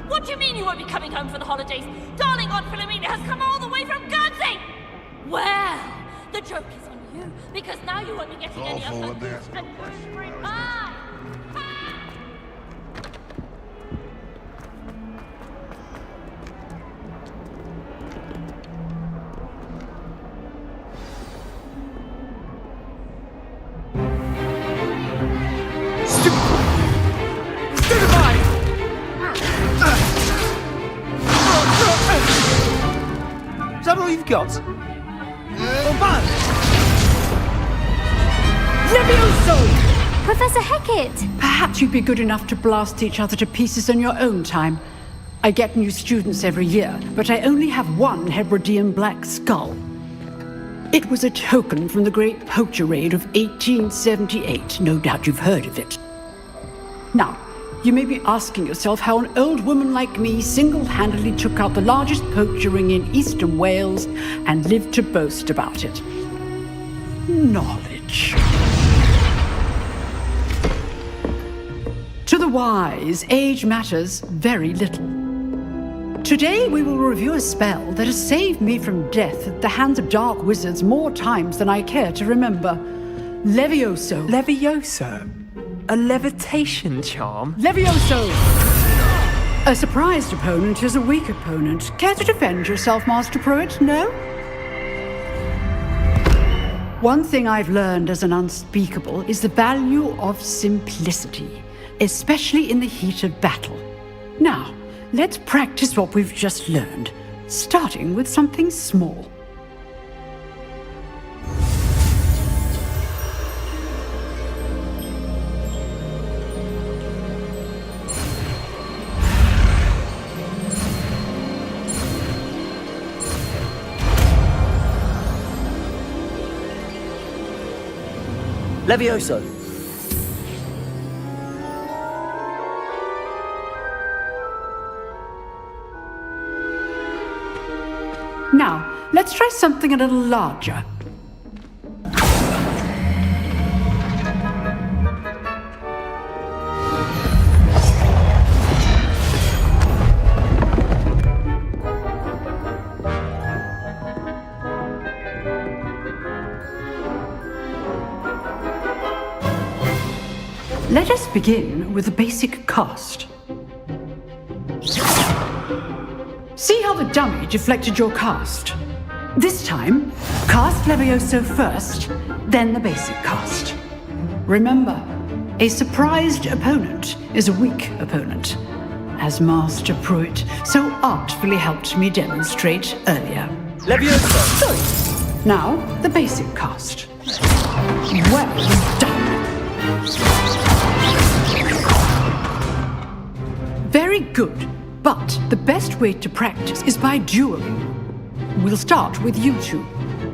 What do you mean you won't be coming home for the holidays? Darling Aunt Philomena has come all the way from Guernsey! Well, the joke is on you, because now you won't be getting any of the goose and gooseberry pie! Is that all you've got? Levioso! Professor Hecat! Perhaps you'd be good enough to blast each other to pieces in your own time. I get new students every year, but I only have one Hebridean black skull. It was a token from the Great Poacher Raid of 1878. No doubt you've heard of it. Now, you may be asking yourself how an old woman like me single-handedly took out the largest poacher ring in eastern Wales and lived to boast about it. Knowledge. To the wise, age matters very little. Today we will review a spell that has saved me from death at the hands of dark wizards more times than I care to remember. Levioso. Levioso? A levitation charm? Levioso! A surprised opponent is a weak opponent. Care to defend yourself, Master Pruitt? No? One thing I've learned as an unspeakable is the value of simplicity, especially in the heat of battle. Now, let's practice what we've just learned, starting with something small. Levioso. Now, let's try something a little larger. Let us begin with the basic cast. See how the dummy deflected your cast? This time, cast Levioso first, then the basic cast. Remember, a surprised opponent is a weak opponent, as Master Pruitt so artfully helped me demonstrate earlier. Levioso! So, now the basic cast. Well done. Very good, but the best way to practice is by dueling. We'll start with you two.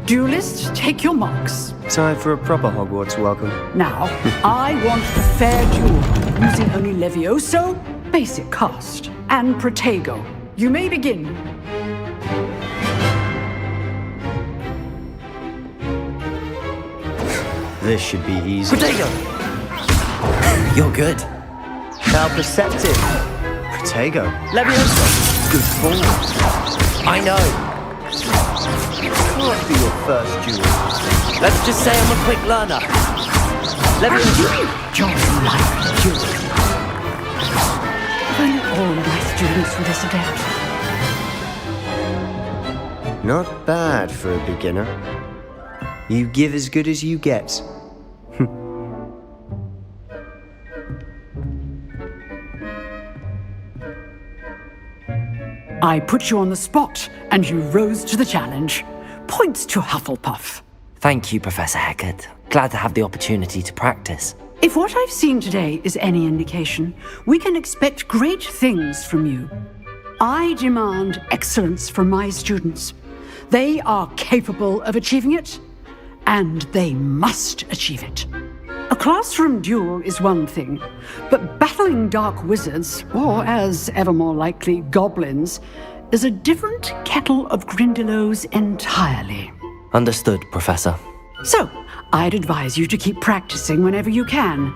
Duelists, take your marks. Time for a proper Hogwarts welcome. Now, I want a fair duel, using only Levioso, basic cast, and Protego. You may begin. This should be easy. Protego! You're good. How perceptive. Protego. Levioso! Good form. I know. Can't be your first duel. Let's just say I'm a quick learner. Levioso! John like dueling. If only all my students were this adept. Not bad for a beginner. You give as good as you get. I put you on the spot, and you rose to the challenge. Points to Hufflepuff. Thank you, Professor Hecat. Glad to have the opportunity to practice. If what I've seen today is any indication, we can expect great things from you. I demand excellence from my students. They are capable of achieving it, and they must achieve it. A classroom duel is one thing, but battling dark wizards, or as ever more likely, goblins, is a different kettle of Grindylows entirely. Understood, Professor. So, I'd advise you to keep practicing whenever you can.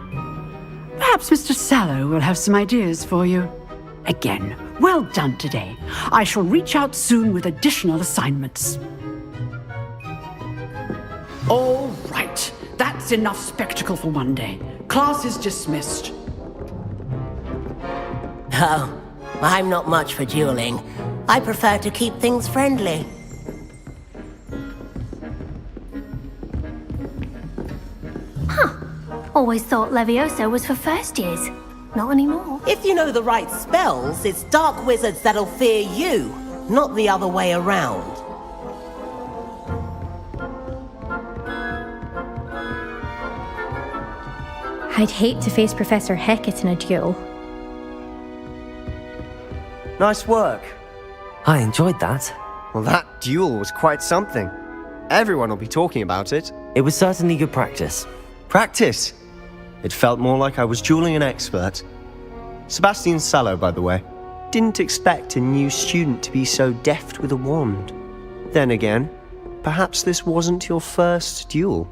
Perhaps Mr. Sallow will have some ideas for you. Again, Well done today. I shall reach out soon with additional assignments. All right. That's enough spectacle for one day. Class is dismissed. Oh, I'm not much for dueling. I prefer to keep things friendly. Always thought Levioso was for first years. Not anymore. If you know the right spells, it's dark wizards that'll fear you, not the other way around. I'd hate to face Professor Hecat in a duel. Nice work. I enjoyed that. Well, that duel was quite something. Everyone will be talking about it. It was certainly good practice. Practice? It felt more like I was dueling an expert. Sebastian Sallow, by the way. Didn't expect a new student to be so deft with a wand. Then again, perhaps this wasn't your first duel.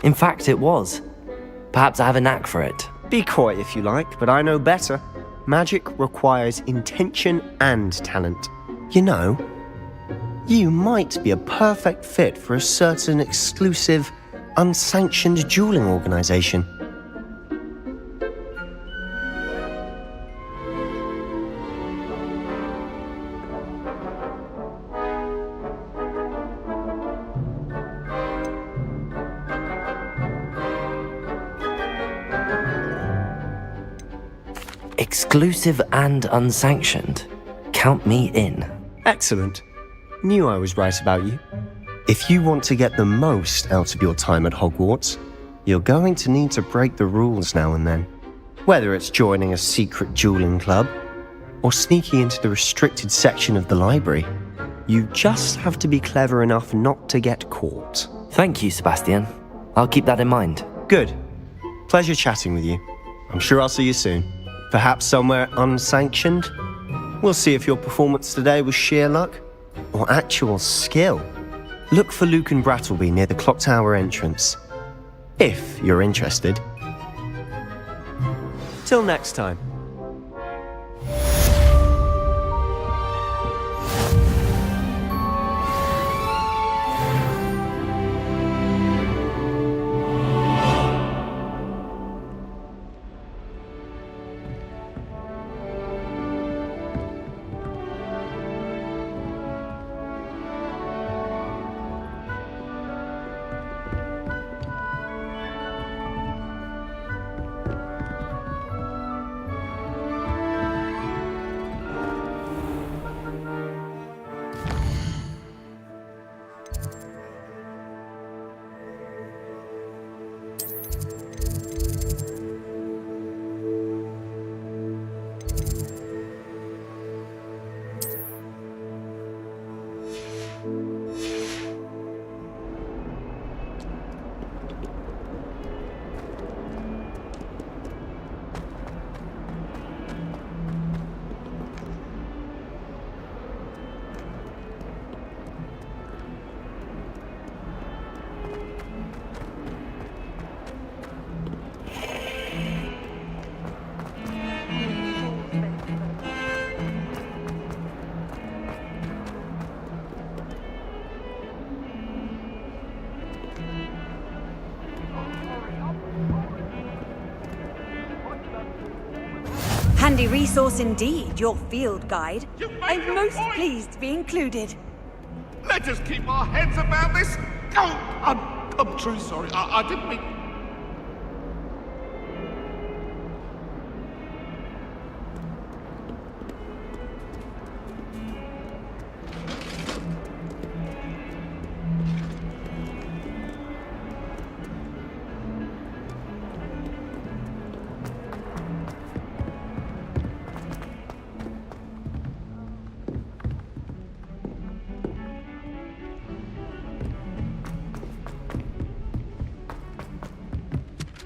In fact, it was. Perhaps I have a knack for it. Be coy if you like, but I know better. Magic requires intention and talent. You know, you might be a perfect fit for a certain exclusive, unsanctioned dueling organization. Exclusive and unsanctioned. Count me in. Excellent. Knew I was right about you. If you want to get the most out of your time at Hogwarts, you're going to need to break the rules now and then. Whether it's joining a secret dueling club, or sneaking into the restricted section of the library, you just have to be clever enough not to get caught. Thank you, Sebastian. I'll keep that in mind. Good. Pleasure chatting with you. I'm sure I'll see you soon. Perhaps somewhere unsanctioned? We'll see if your performance today was sheer luck or actual skill. Look for Luke and Brattleby near the clock tower entrance, if you're interested. Till next time. Handy resource indeed, your field guide. I'm most pleased to be included. Let us keep our heads about this. Oh, I'm truly sorry. I didn't mean...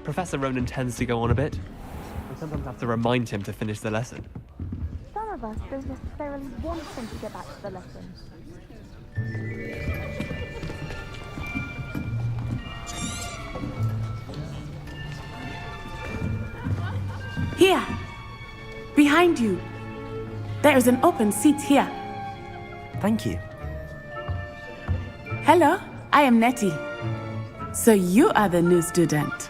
Professor Ronan tends to go on a bit. I sometimes have to remind him to finish the lesson. Some of us don't necessarily want him to get back to the lesson. Here. Behind you. There is an open seat here. Thank you. Hello, I am Nettie. So you are the new student.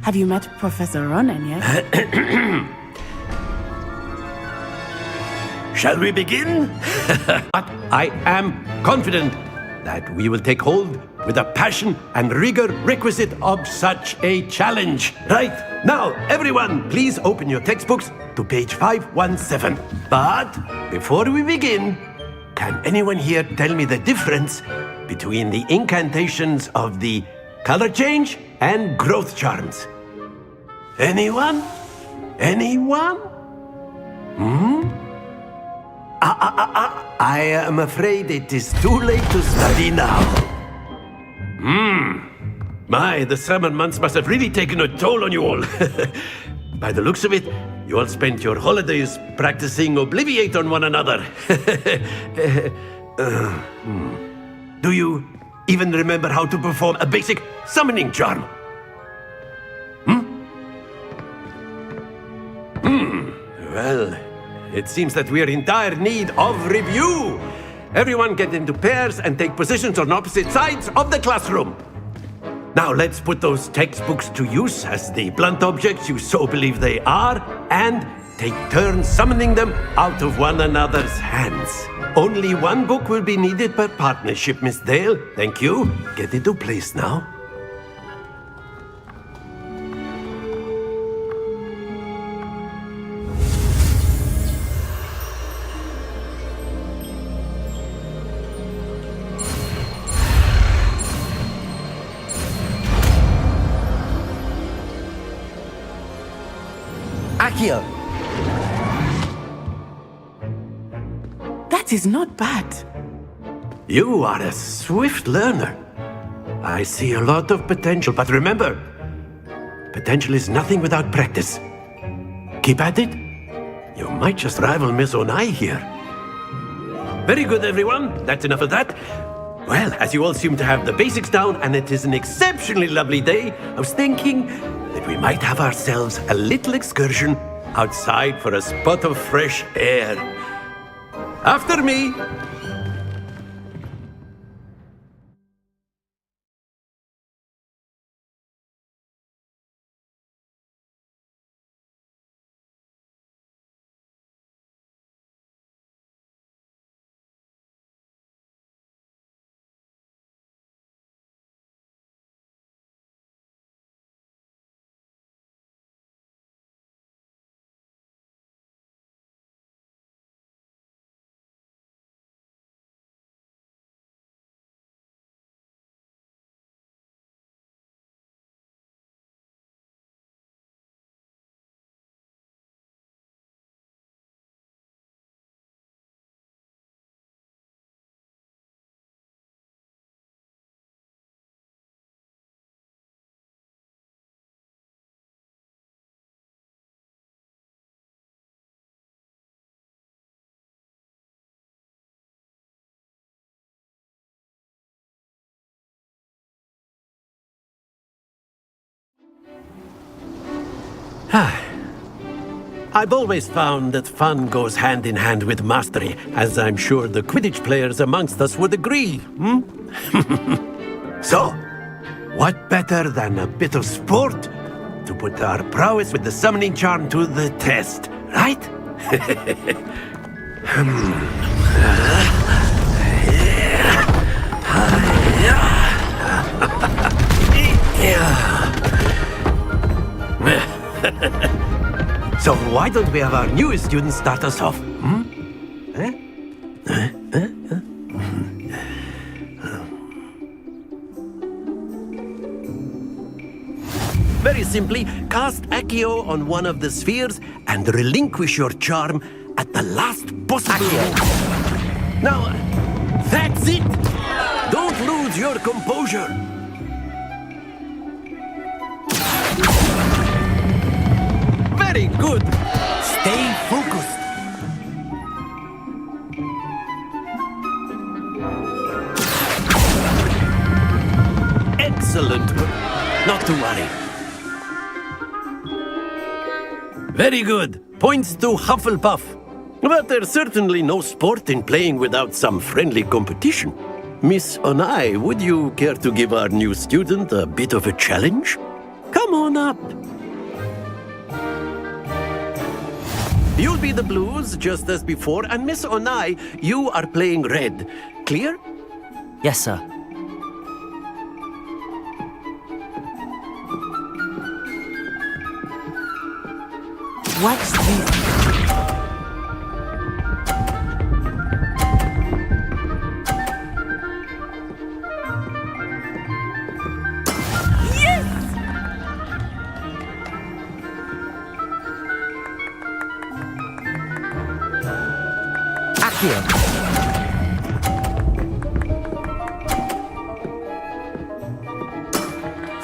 Have you met Professor Ronan yet? Shall we begin? But I am confident that we will take hold with the passion and rigor requisite of such a challenge. Right, now everyone, please open your textbooks to page 517. But before we begin, can anyone here tell me the difference between the incantations of the color change and growth charms? Anyone? Anyone? I am afraid it is too late to study now. My, the summer months must have really taken a toll on you all. By the looks of it, you all spent your holidays practicing Obliviate on one another. Do you even remember how to perform a basic summoning charm? Well, it seems that we are in dire need of review. Everyone get into pairs and take positions on opposite sides of the classroom. Now let's put those textbooks to use as the blunt objects you so believe they are, and take turns summoning them out of one another's hands. Only one book will be needed per partnership, Miss Dale. Thank you. Get into place now. Accio! That is not bad. You are a swift learner. I see a lot of potential, but remember, potential is nothing without practice. Keep at it. You might just rival Miss Onai here. Very good, everyone. That's enough of that. Well, as you all seem to have the basics down, and it is an exceptionally lovely day, I was thinking that we might have ourselves a little excursion outside for a spot of fresh air. After me! I've always found that fun goes hand in hand with mastery, as I'm sure the Quidditch players amongst us would agree, So, what better than a bit of sport to put our prowess with the summoning charm to the test, right? So why don't we have our newest student start us off? Very simply, cast Accio on one of the spheres and relinquish your charm at the last possible moment. Now, that's it! Don't lose your composure! Very good! Stay focused! Excellent! Not to worry. Very good. Points to Hufflepuff. But there's certainly no sport in playing without some friendly competition. Miss Onai, would you care to give our new student a bit of a challenge? Come on up. You'll be the blues, just as before, and Miss Onai, you are playing red. Clear? Yes, sir. Watch this. Accio.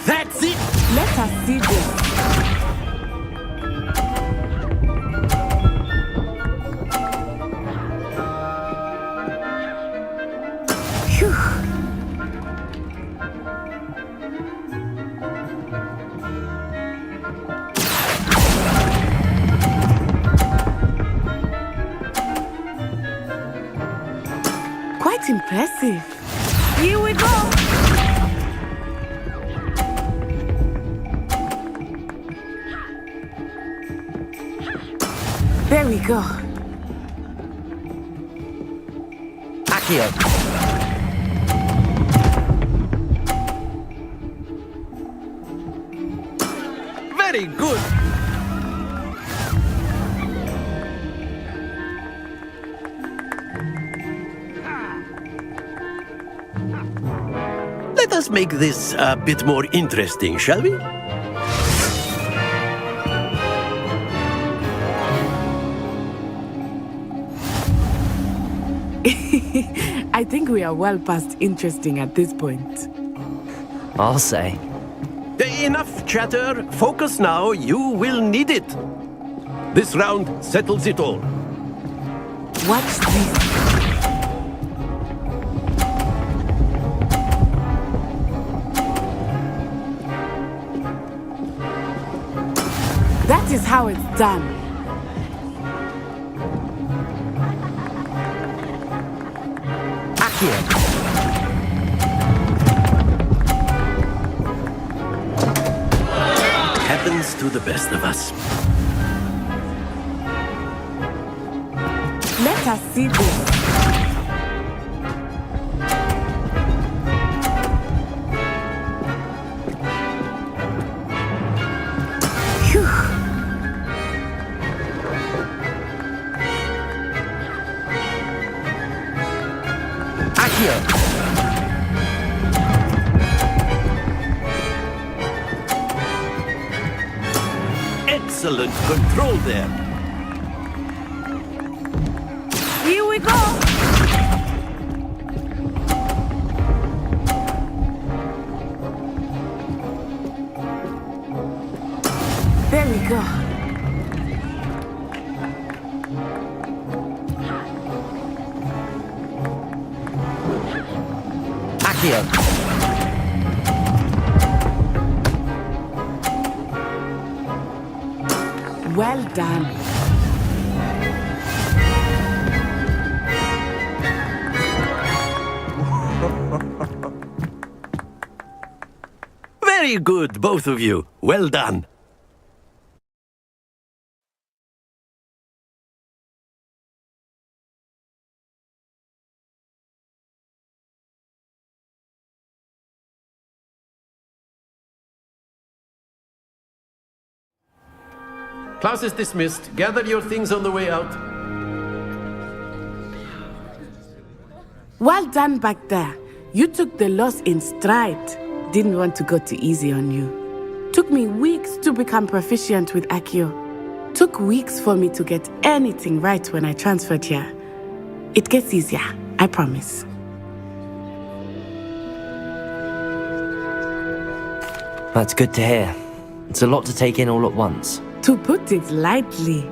That's it! Let us see this. Phew. Quite impressive. Here we go. There we go. Accio. Very good! Let us make this a bit more interesting, shall we? I think we are well past interesting at this point. I'll say. Enough chatter. Focus now. You will need it. This round settles it all. Watch this. That is how it's done. Accio. Happens to the best of us. Let us see this. Phew. Accio. Excellent control there. Here we go. There we go. Accio. Well done. Very good, both of you. Well done. Class is dismissed. Gather your things on the way out. Well done back there. You took the loss in stride. Didn't want to go too easy on you. Took me weeks to become proficient with Accio. Took weeks for me to get anything right when I transferred here. It gets easier, I promise. That's good to hear. It's a lot to take in all at once. To put it lightly,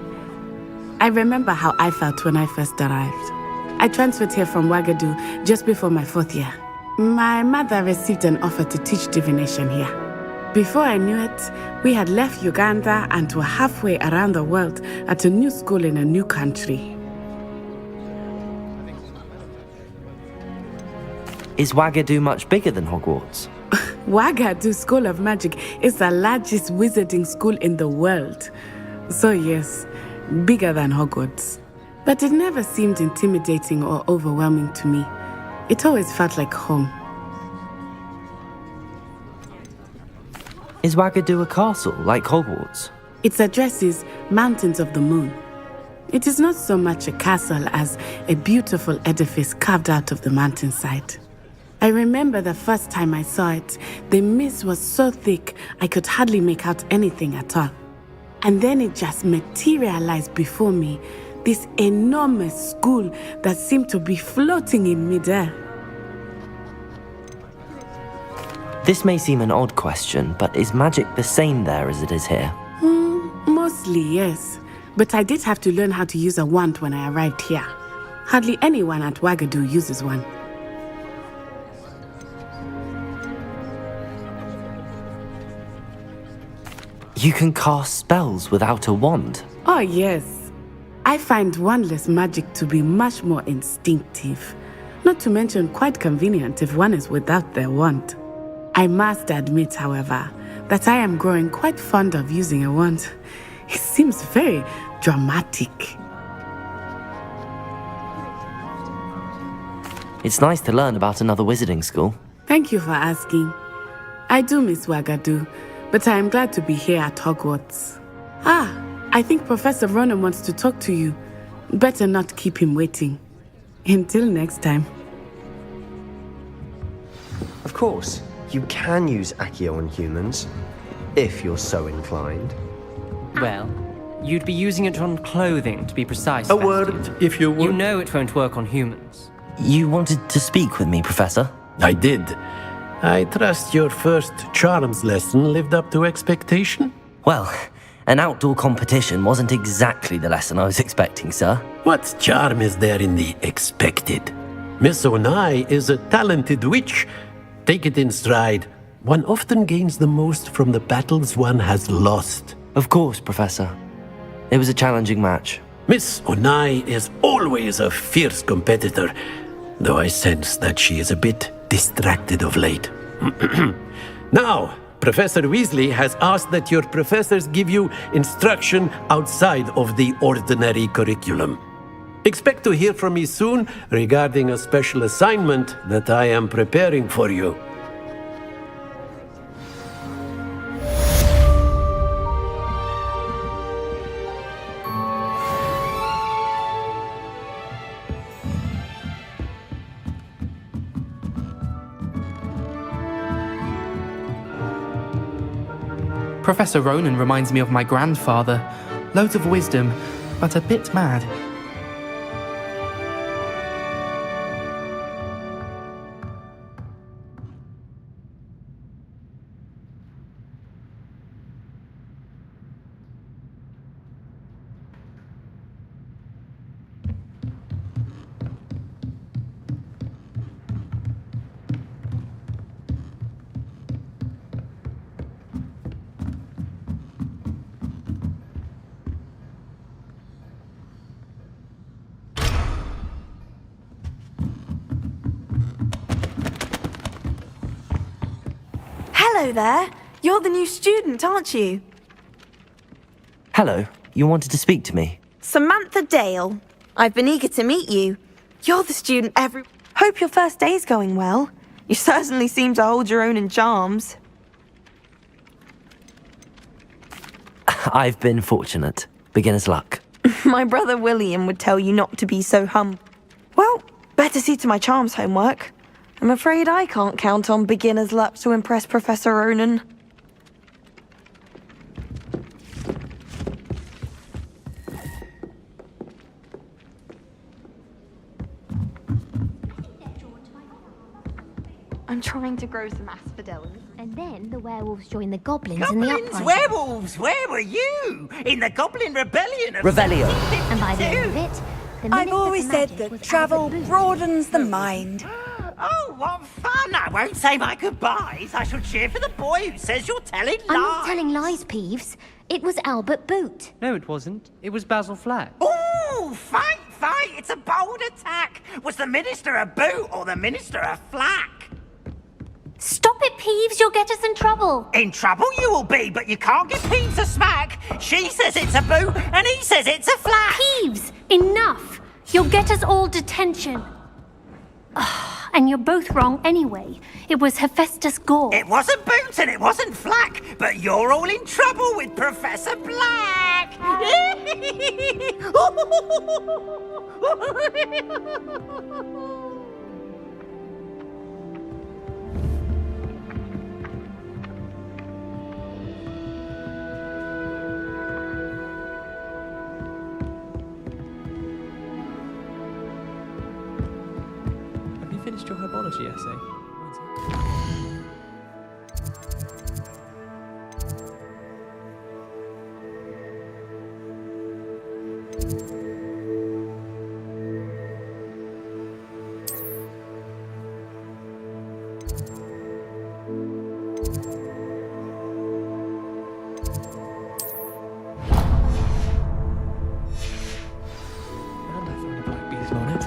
I remember how I felt when I first arrived. I transferred here from Wagadu just before my 4th year. My mother received an offer to teach divination here. Before I knew it, we had left Uganda and were halfway around the world at a new school in a new country. Is Wagadu much bigger than Hogwarts? Wagadu School of Magic is the largest wizarding school in the world. So yes, bigger than Hogwarts. But it never seemed intimidating or overwhelming to me. It always felt like home. Is Wagadu a castle, like Hogwarts? Its address is Mountains of the Moon. It is not so much a castle as a beautiful edifice carved out of the mountainside. I remember the first time I saw it, the mist was so thick I could hardly make out anything at all. And then it just materialized before me, this enormous school that seemed to be floating in midair. This may seem an odd question, but is magic the same there as it is here? Mostly, yes. But I did have to learn how to use a wand when I arrived here. Hardly anyone at Wagadu uses one. You can cast spells without a wand? Oh, yes. I find wandless magic to be much more instinctive. Not to mention quite convenient if one is without their wand. I must admit, however, that I am growing quite fond of using a wand. It seems very dramatic. It's nice to learn about another wizarding school. Thank you for asking. I do miss Wagadu, but I am glad to be here at Hogwarts. I think Professor Ronan wants to talk to you. Better not keep him waiting. Until next time. Of course, you can use Accio on humans, if you're so inclined. Well, you'd be using it on clothing, to be precise. A word, if you would. You know it won't work on humans. You wanted to speak with me, Professor? I did. I trust your first charms lesson lived up to expectation? Well, an outdoor competition wasn't exactly the lesson I was expecting, sir. What charm is there in the expected? Miss Onai is a talented witch. Take it in stride. One often gains the most from the battles one has lost. Of course, Professor. It was a challenging match. Miss Onai is always a fierce competitor, though I sense that she is a bit distracted of late. Now, Professor Weasley has asked that your professors give you instruction outside of the ordinary curriculum. Expect to hear from me soon regarding a special assignment that I am preparing for you. Professor Ronan reminds me of my grandfather. Loads of wisdom, but a bit mad. Hello there. You're the new student, aren't you? Hello. You wanted to speak to me? Samantha Dale. I've been eager to meet you. You're the student Hope your first day's going well. You certainly seem to hold your own in charms. I've been fortunate. Beginner's luck. My brother William would tell you not to be so humble. Well, better see to my charms homework. I'm afraid I can't count on beginner's luck to impress Professor Ronan. I'm trying to grow some asphodellas. And then the werewolves join the goblins in the Goblins, uprising. werewolves, where were you? In the Goblin Rebellion of Revelio. And by the end of it, the I've Minister always for said Magic that was travel Albert Booth. broadens the mind. Oh, what fun! I won't say my goodbyes. I shall cheer for the boy who says you're telling lies. I'm not telling lies, Peeves. It was Albert Boot. No, it wasn't. It was Basil Flack. Ooh, fight, fight! It's a bold attack. Was the minister a boot or the minister a flack? Stop it, Peeves. You'll get us in trouble. In trouble you will be, but you can't get Peeves a smack. She says it's a boot and he says it's a flack. Peeves, enough. You'll get us all detention. And you're both wrong anyway. It was Hephaestus Gore. It wasn't Boot and it wasn't Flack, but you're all in trouble with Professor Black. Have you finished your herbology essay? And I found a black beetle on it.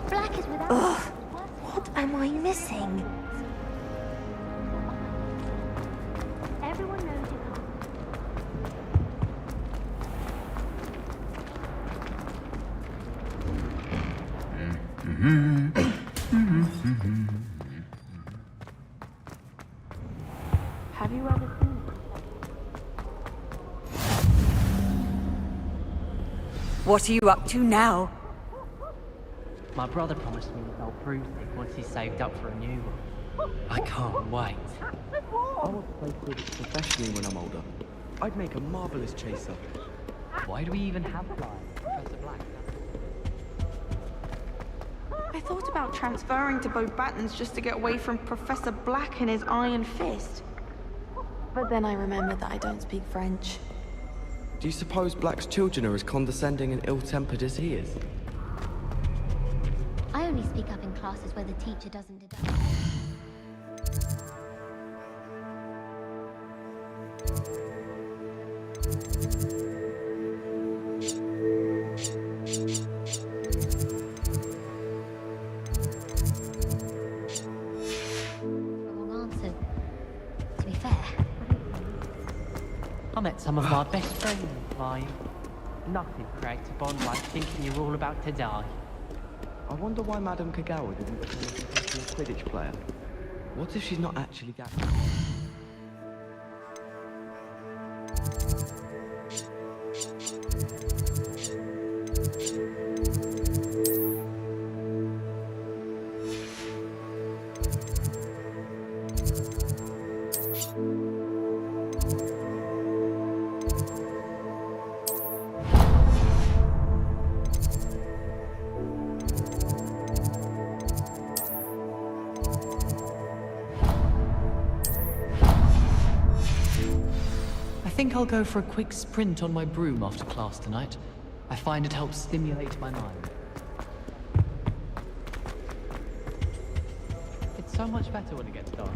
Black is without. Ugh, what am I missing? Everyone knows you can't. Have you ever seen it? What are you up to now? My brother promised me that I'll prove it once he's saved up for a new one. I can't wait. I want to play Quidditch professionally when I'm older. I'd make a marvellous chaser. Why do we even have flyers? Professor Black. I thought about transferring to Beauxbatons just to get away from Professor Black and his iron fist. But then I remembered that I don't speak French. Do you suppose Black's children are as condescending and ill-tempered as he is? I only speak up in classes where the teacher doesn't deduct. Wrong answer. To be fair, I met some of my best friends in flying. Nothing creates a bond like thinking you're all about to die. I wonder why Madame Kagawa didn't become a professional Quidditch player. What if she's not actually that? I think I'll go for a quick sprint on my broom after class tonight. I find it helps stimulate my mind. It's so much better when it gets dark.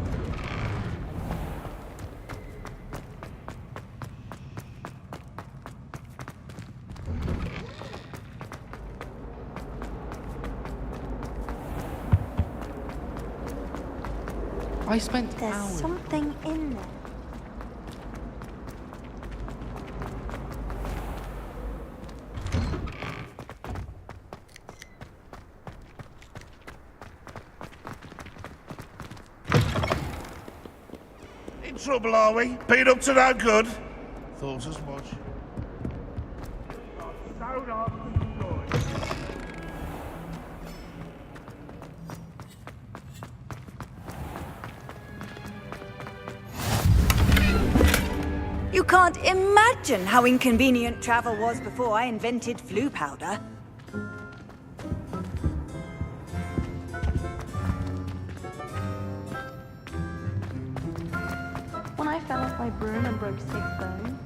I spent There's hours. something in there. In trouble, are we? Been up to no good? Thought as much. You can't imagine how inconvenient travel was before I invented flu powder. When I fell off my broom and broke 6 bones.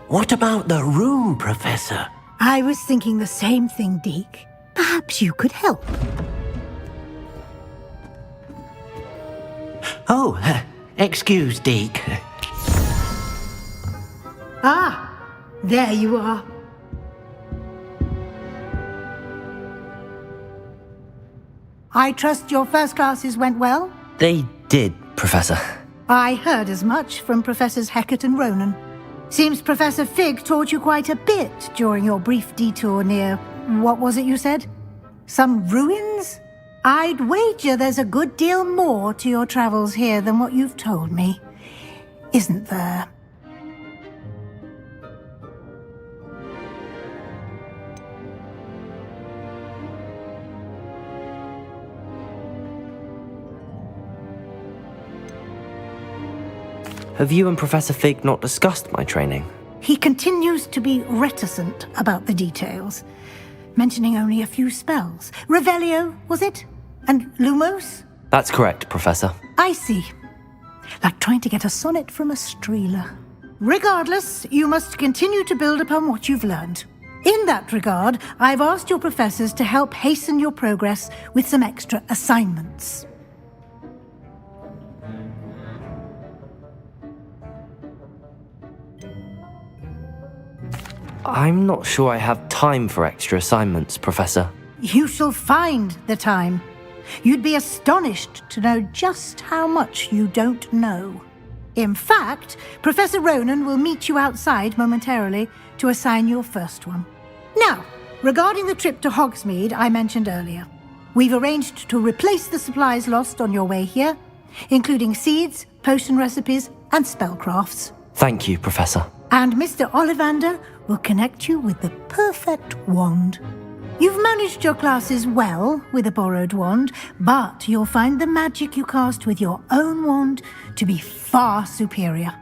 What about the room, Professor? I was thinking the same thing, Deke. Perhaps you could help. Oh, excuse, Deke. Ah, there you are. I trust your first classes went well? They did, Professor. I heard as much from Professors Hecat and Ronan. Seems Professor Fig taught you quite a bit during your brief detour near... what was it you said? Some ruins? I'd wager there's a good deal more to your travels here than what you've told me. Isn't there? Have you and Professor Fig not discussed my training? He continues to be reticent about the details, mentioning only a few spells. Revelio, was it? And Lumos? That's correct, Professor. I see. Like trying to get a sonnet from a streeler. Regardless, you must continue to build upon what you've learned. In that regard, I've asked your professors to help hasten your progress with some extra assignments. I'm not sure I have time for extra assignments, Professor. You shall find the time. You'd be astonished to know just how much you don't know. In fact, Professor Ronan will meet you outside momentarily to assign your first one. Now, regarding the trip to Hogsmeade I mentioned earlier, we've arranged to replace the supplies lost on your way here, including seeds, potion recipes, and spellcrafts. Thank you, Professor. And Mr. Ollivander will connect you with the perfect wand. You've managed your classes well with a borrowed wand, but you'll find the magic you cast with your own wand to be far superior.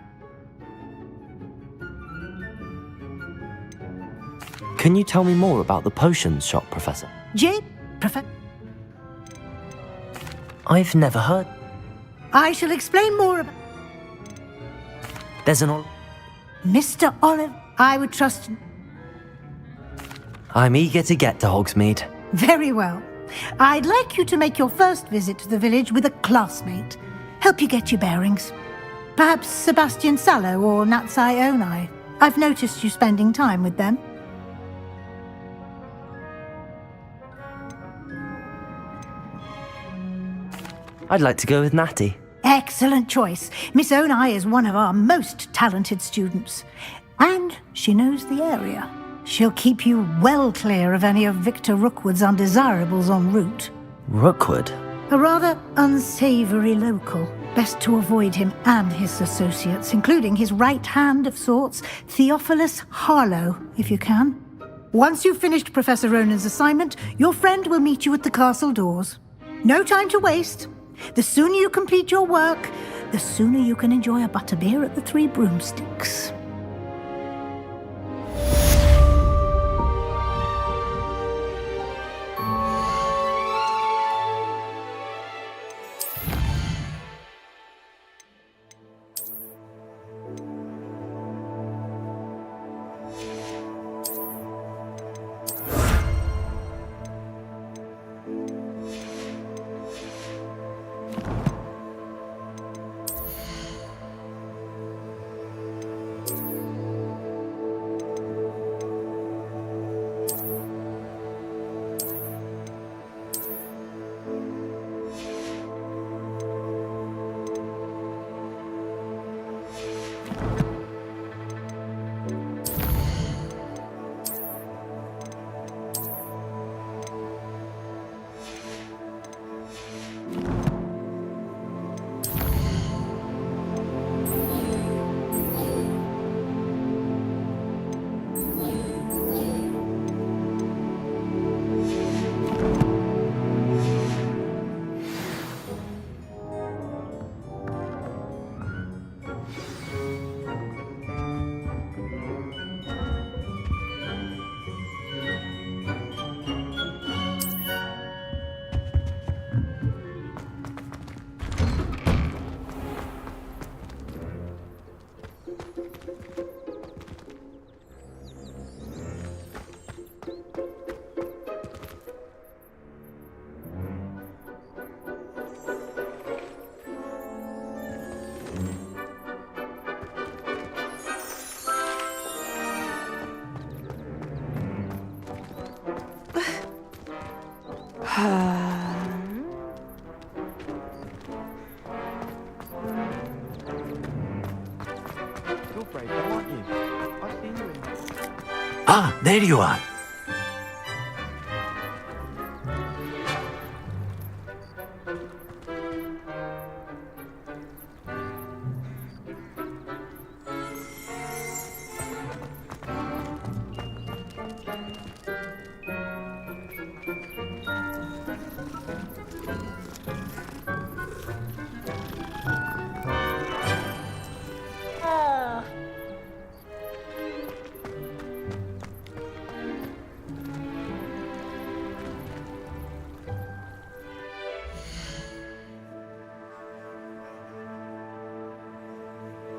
Can you tell me more about the potions shop, Professor? I've never heard. I shall explain more about... There's an Mr. Olive, I would trust... I'm eager to get to Hogsmeade. Very well. I'd like you to make your first visit to the village with a classmate. Help you get your bearings. Perhaps Sebastian Sallow or Natsai Onai. I've noticed you spending time with them. I'd like to go with Natty. Excellent choice. Miss Onai is one of our most talented students. And she knows the area. She'll keep you well clear of any of Victor Rookwood's undesirables en route. Rookwood? A rather unsavoury local. Best to avoid him and his associates, including his right hand of sorts, Theophilus Harlow, if you can. Once you've finished Professor Ronan's assignment, your friend will meet you at the castle doors. No time to waste. The sooner you complete your work, the sooner you can enjoy a butterbeer at the Three Broomsticks. Ah, there you are.